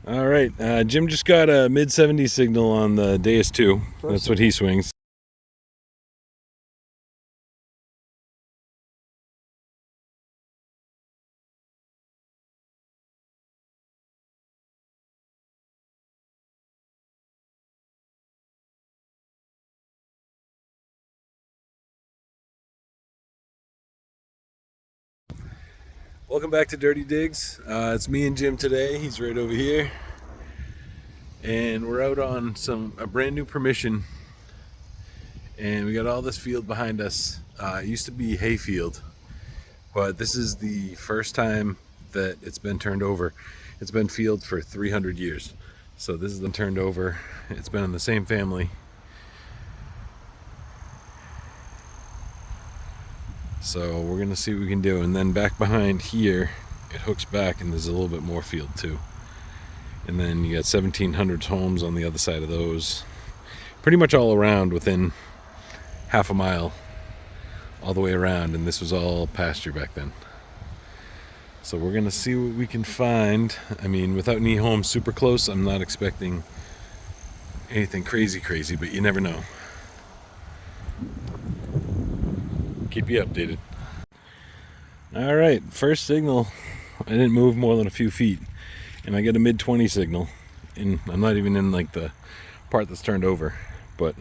All right, Jim just got a mid-70s signal on the Deus 2. That's what he swings. Welcome back to Dirty Digs. It's me and Jim today. He's right over here. And we're out on a brand new permission. And we got all this field behind us. It used to be hay field, but this is the first time that it's been turned over. It's been field for 300 years. So this has been turned over. It's been in the same family. So we're gonna see what we can do. And then back behind here, it hooks back and there's a little bit more field too. And then you got 1,700 homes on the other side of those. Pretty much all around within half a mile, all the way around. And this was all pasture back then. So we're gonna see what we can find. I mean, without any homes super close, I'm not expecting anything crazy, but you never know. Keep you updated. All right, first signal. I didn't move more than a few feet, and I get a mid-20 signal. And I'm not even in like the part that's turned over, but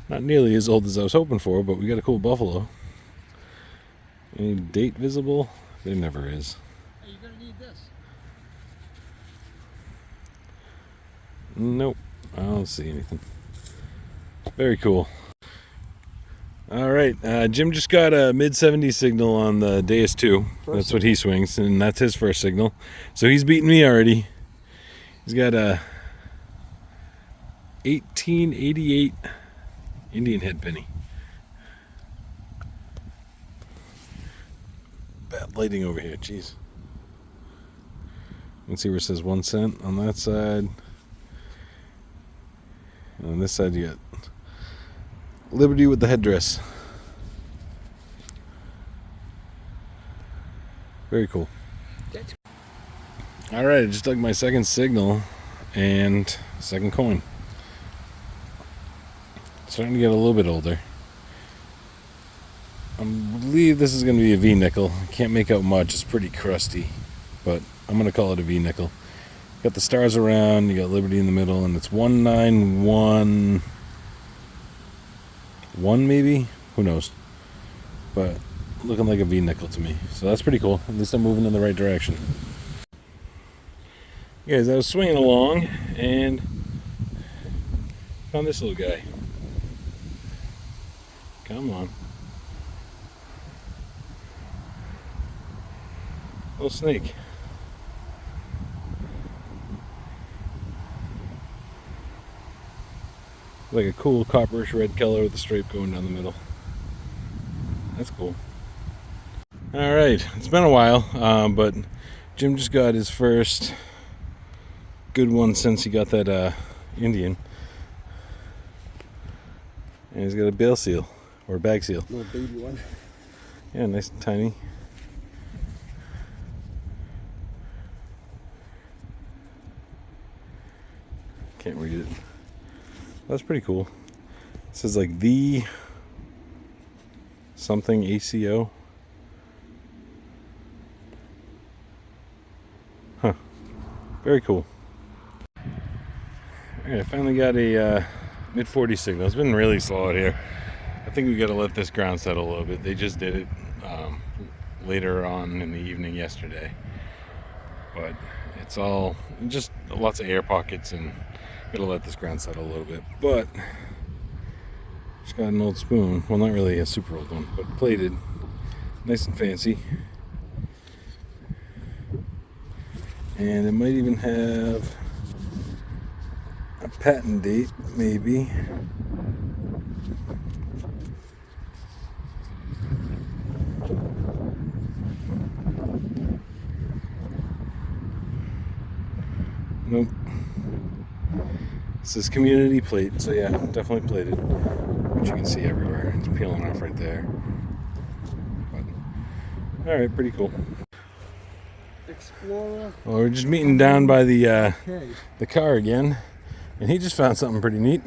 not nearly as old as I was hoping for. But we got a cool buffalo. Any date visible? There never is. Hey, you're gonna need this. Nope, I don't see anything. Very cool. All right, Jim just got a mid-70s signal on the Deus 2. That's what he swings, and that's his first signal. So he's beating me already. He's got a 1888 Indian head penny. Bad lighting over here, jeez. Let's see where it says 1 cent on that side. And on this side you got Liberty with the headdress. Very cool. Alright, I just dug my second signal and second coin. Starting to get a little bit older. I believe this is going to be a V-nickel. Can't make out much, it's pretty crusty, but I'm going to call it a V-nickel. Got the stars around, you got Liberty in the middle, and it's 1911 maybe? Who knows? But looking like a V-nickel to me. So that's pretty cool. At least I'm moving in the right direction. Guys, I was swinging along and found this little guy. Come on. Little snake. Like a cool copperish red color with a stripe going down the middle. That's cool. Alright, it's been a while, but Jim just got his first good one since he got that Indian. And he's got a bale seal, or bag seal. Little baby one. Yeah, nice and tiny. Can't read it. That's pretty cool. It says like the something ACO. Huh. Very cool. Alright, I finally got a mid-40 signal. It's been really slow out here. I think we got to let this ground settle a little bit. They just did it later on in the evening yesterday. But it's all just lots of air pockets, and gotta let this ground settle a little bit. But just got an old spoon. Well, not really a super old one, but plated, nice and fancy. And it might even have a patent date, maybe. Nope. It says community plate, so yeah, definitely plated. Which you can see everywhere. It's peeling off right there. But, alright, pretty cool. Explorer. Well, we're just meeting down by the Okay. car again, and he just found something pretty neat.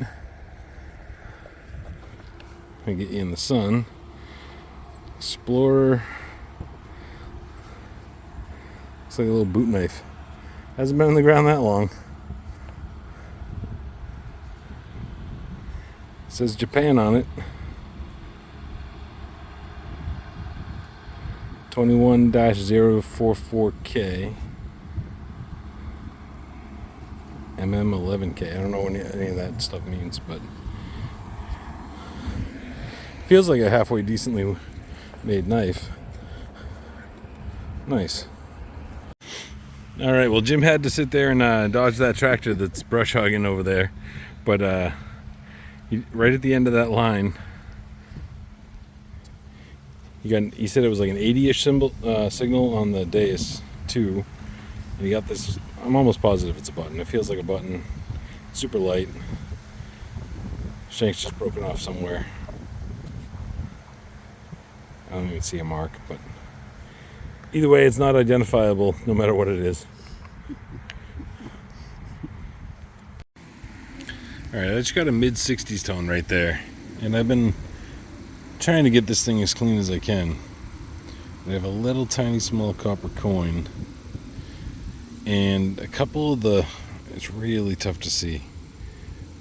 Let me get you in the sun. Explorer. Looks like a little boot knife. Hasn't been on the ground that long. It says Japan on it. 21-044K. MM11K. I don't know what any of that stuff means, but feels like a halfway decently made knife. Nice. All right, well, Jim had to sit there and dodge that tractor that's brush hogging over there, but right at the end of that line, he said it was like an 80-ish signal on the dais too, and he got this. I'm almost positive it's a button. It feels like a button. Super light. Shank's just broken off somewhere. I don't even see a mark, but either way, it's not identifiable no matter what it is. Alright, I just got a mid-60s tone right there, and I've been trying to get this thing as clean as I can. I have a little tiny small copper coin, and a couple of it's really tough to see,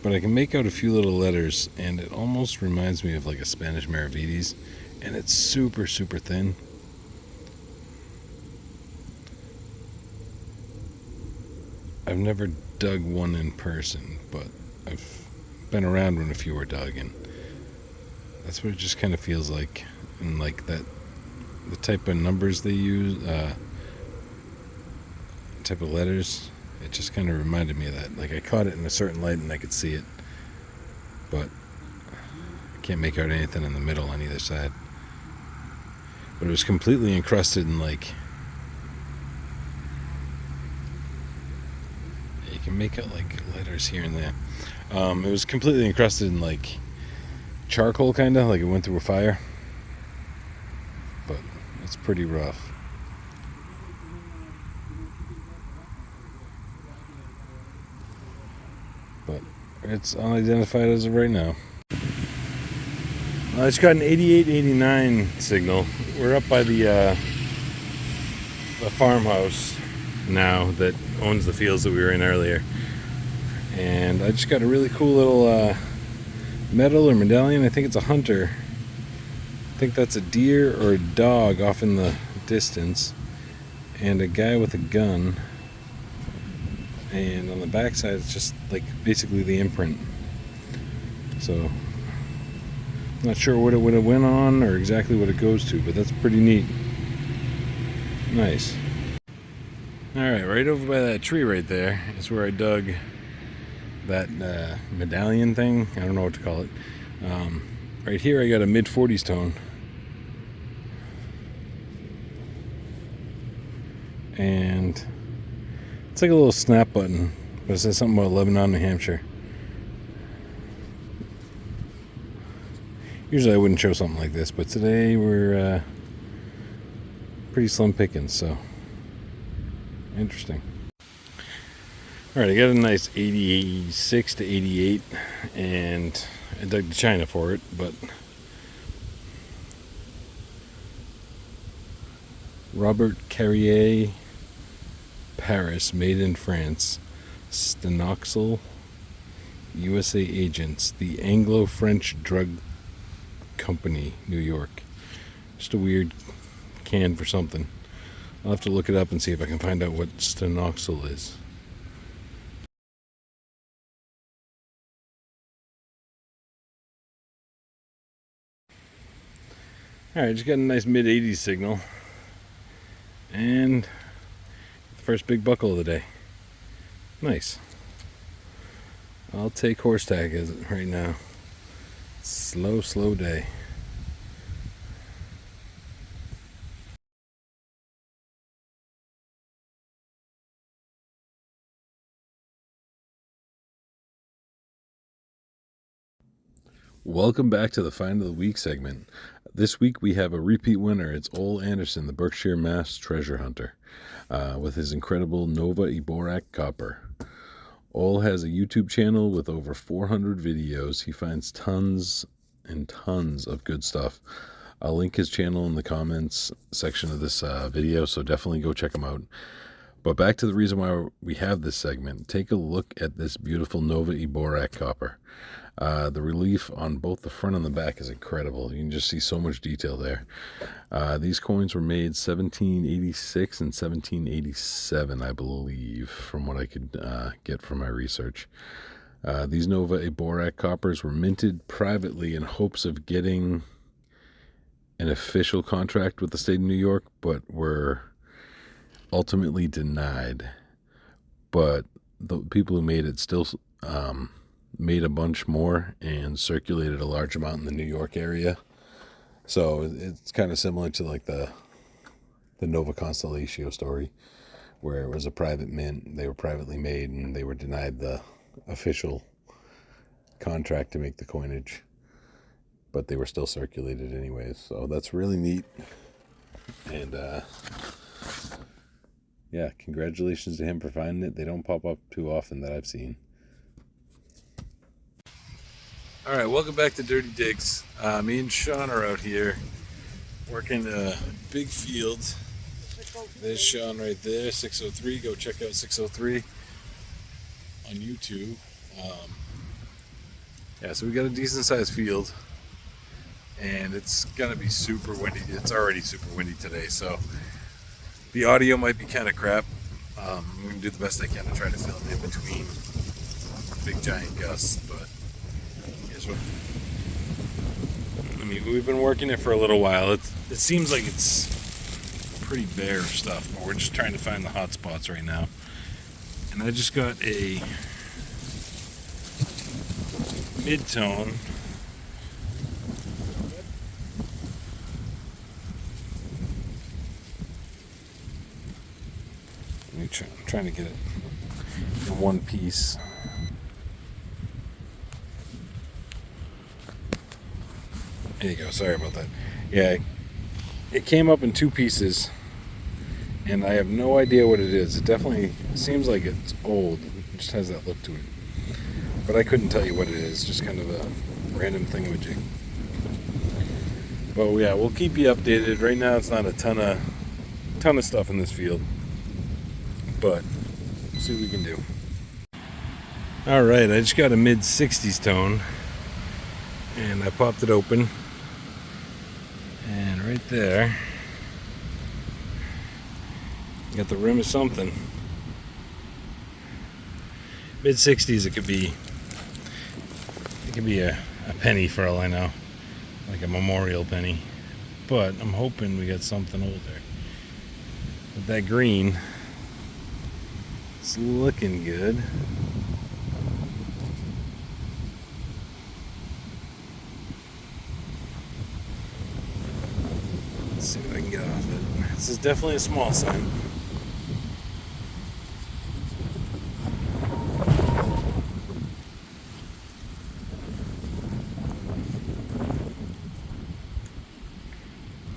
but I can make out a few little letters, and it almost reminds me of like a Spanish Maravedis, and it's super, super thin. I've never dug one in person, but I've been around when a few were dug, and that's what it just kind of feels like. And like that, the type of numbers they use, type of letters, it just kind of reminded me of that. Like I caught it in a certain light and I could see it, but I can't make out anything in the middle on either side. But it was completely encrusted in like, you can make out like letters here and there. It was completely encrusted in like charcoal, kind of like it went through a fire, but it's pretty rough. But it's unidentified as of right now. It's got an 88-89 signal. We're up by the farmhouse now that owns the fields that we were in earlier, and I just got a really cool little medal or medallion. I think it's a hunter. I think that's a deer or a dog off in the distance, and a guy with a gun. And on the back side, it's just like basically the imprint. So, not sure what it would have went on or exactly what it goes to, but that's pretty neat. Nice. Alright, right over by that tree right there is where I dug that medallion thing. I don't know what to call it. Right here I got a mid-40s tone. And it's like a little snap button, but it says something about Lebanon, New Hampshire. Usually I wouldn't show something like this, but today we're pretty slim pickings, so interesting. Alright, I got a nice 86 to 88, and I dug to China for it, but Robert Carrier, Paris, made in France, Stenoxel, USA agents, the Anglo-French Drug Company, New York. Just a weird can for something. I'll have to look it up and see if I can find out what Stenoxel is. Alright, just got a nice mid-80s signal. And the first big buckle of the day. Nice. I'll take horse tack as it right now. Slow, slow day. Welcome back to the Find of the Week segment. This week we have a repeat winner. It's Ole Anderson, the Berkshire Mass treasure hunter, with his incredible Nova Eborak copper. Ole has a YouTube channel with over 400 videos. He finds tons and tons of good stuff. I'll link his channel in the comments section of this video, so definitely go check him out. But back to the reason why we have this segment. Take a look at this beautiful Nova Eborak copper. The relief on both the front and the back is incredible. You can just see so much detail there. These coins were made 1786 and 1787, I believe, from what I could get from my research. These Nova Eborak coppers were minted privately in hopes of getting an official contract with the state of New York, but were ultimately denied. But the people who made it still made a bunch more and circulated a large amount in the New York area. So it's kind of similar to like the Nova Constellatio story, where it was a private mint, they were privately made, and they were denied the official contract to make the coinage, but they were still circulated anyways. So that's really neat. And yeah, congratulations to him for finding it. They don't pop up too often that I've seen. All right, welcome back to Dirty Digs. Me and Shawn are out here working a big field. There's Shawn right there, 603. Go check out 603 on YouTube. Yeah, so we got a decent sized field, and it's gonna be super windy. It's already super windy today, so the audio might be kind of crap. I'm gonna do the best I can to try to film in between big giant gusts, but here's what I mean. We've been working it for a little while. It seems like it's pretty bare stuff, but we're just trying to find the hot spots right now. And I just got a mid-tone. I'm trying to get it in one piece. There you go. Sorry about that. Yeah, it came up in two pieces, and I have no idea what it is. It definitely seems like it's old. It just has that look to it. But I couldn't tell you what it is. Just kind of a random thingamajig. But yeah, we'll keep you updated. Right now, it's not a ton of stuff in this field, but we'll see what we can do. All right, I just got a mid-60s tone, and I popped it open, and right there, you got the rim of something. Mid-60s, it could be a penny for all I know, like a memorial penny. But I'm hoping we got something older. With that green, it's looking good. Let's see what I can get off it. This is definitely a small sign.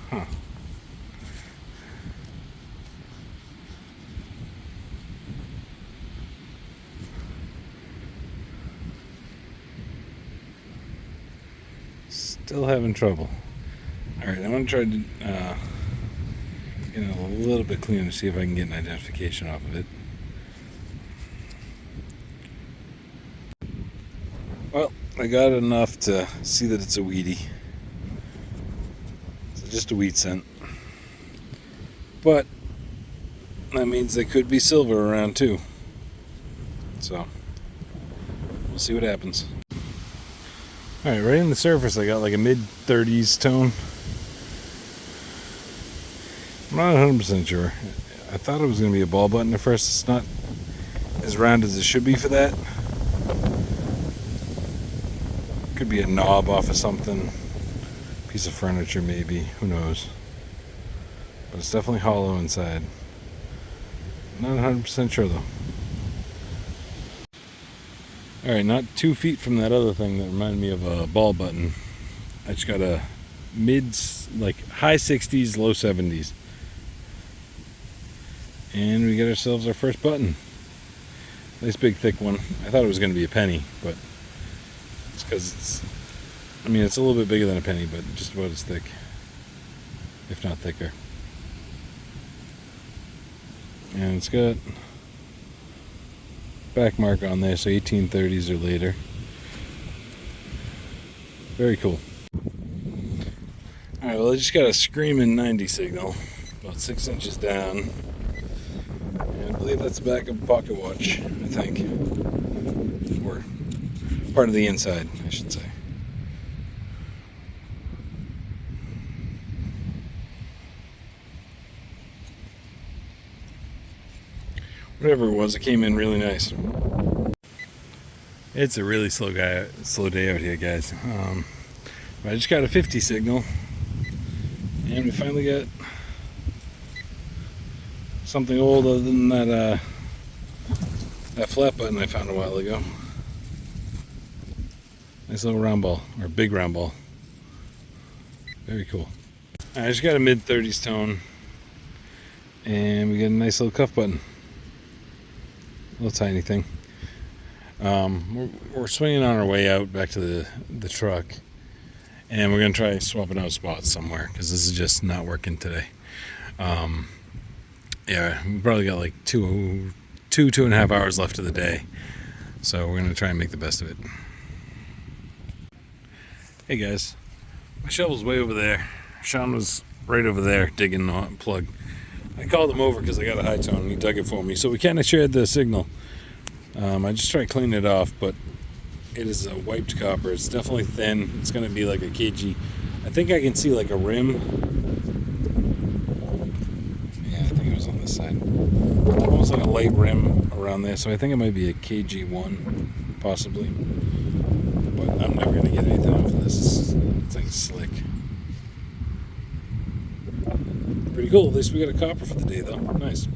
Huh. Still having trouble. Alright, I'm going to try to get it a little bit cleaner to see if I can get an identification off of it. Well, I got enough to see that it's a weedy. So just a wheat scent. But that means there could be silver around too. So we'll see what happens. Alright, right in the surface I got like a mid-30s tone. I'm not 100% sure. I thought it was going to be a ball button at first. It's not as round as it should be for that. Could be a knob off of something. Piece of furniture maybe. Who knows. But it's definitely hollow inside. Not 100% sure though. Alright, not 2 feet from that other thing that reminded me of a ball button. I just got a like high 60s, low 70s. And we got ourselves our first button. Nice big thick one. I thought it was going to be a penny, but it's because it's a little bit bigger than a penny, but just about as thick, if not thicker. And it's got back mark on there, so 1830s or later. Very cool. Alright, well I just got a screaming 90 signal, about 6 inches down. And I believe that's the back of a pocket watch, I think. Or part of the inside, I should say. Whatever it was, it came in really nice. It's a really slow day out here, guys. I just got a 50 signal, and we finally got something older than that flat button I found a while ago. Nice little round ball, or big round ball. Very cool. I just got a mid-30s tone, and we got a nice little cuff button. Little tiny thing. We're swinging on our way out back to the truck, and we're gonna try swapping out spots somewhere because this is just not working today. Yeah, we probably got like two and a half hours left of the day, so we're gonna try and make the best of it. Hey guys, my shovel's way over there. Shawn was right over there digging the plug. I called him over because I got a high tone and he dug it for me, so we kind of shared the signal. I just tried cleaning it off, but it is a wiped copper. It's definitely thin. It's going to be like a kg. I think I can see like a rim. Yeah, I think it was on this side. Almost like a light rim around there, so I think it might be a kg1, possibly. But I'm never going to get anything off of this. This thing's slick. Pretty cool. At least we got a copper for the day, though. Nice.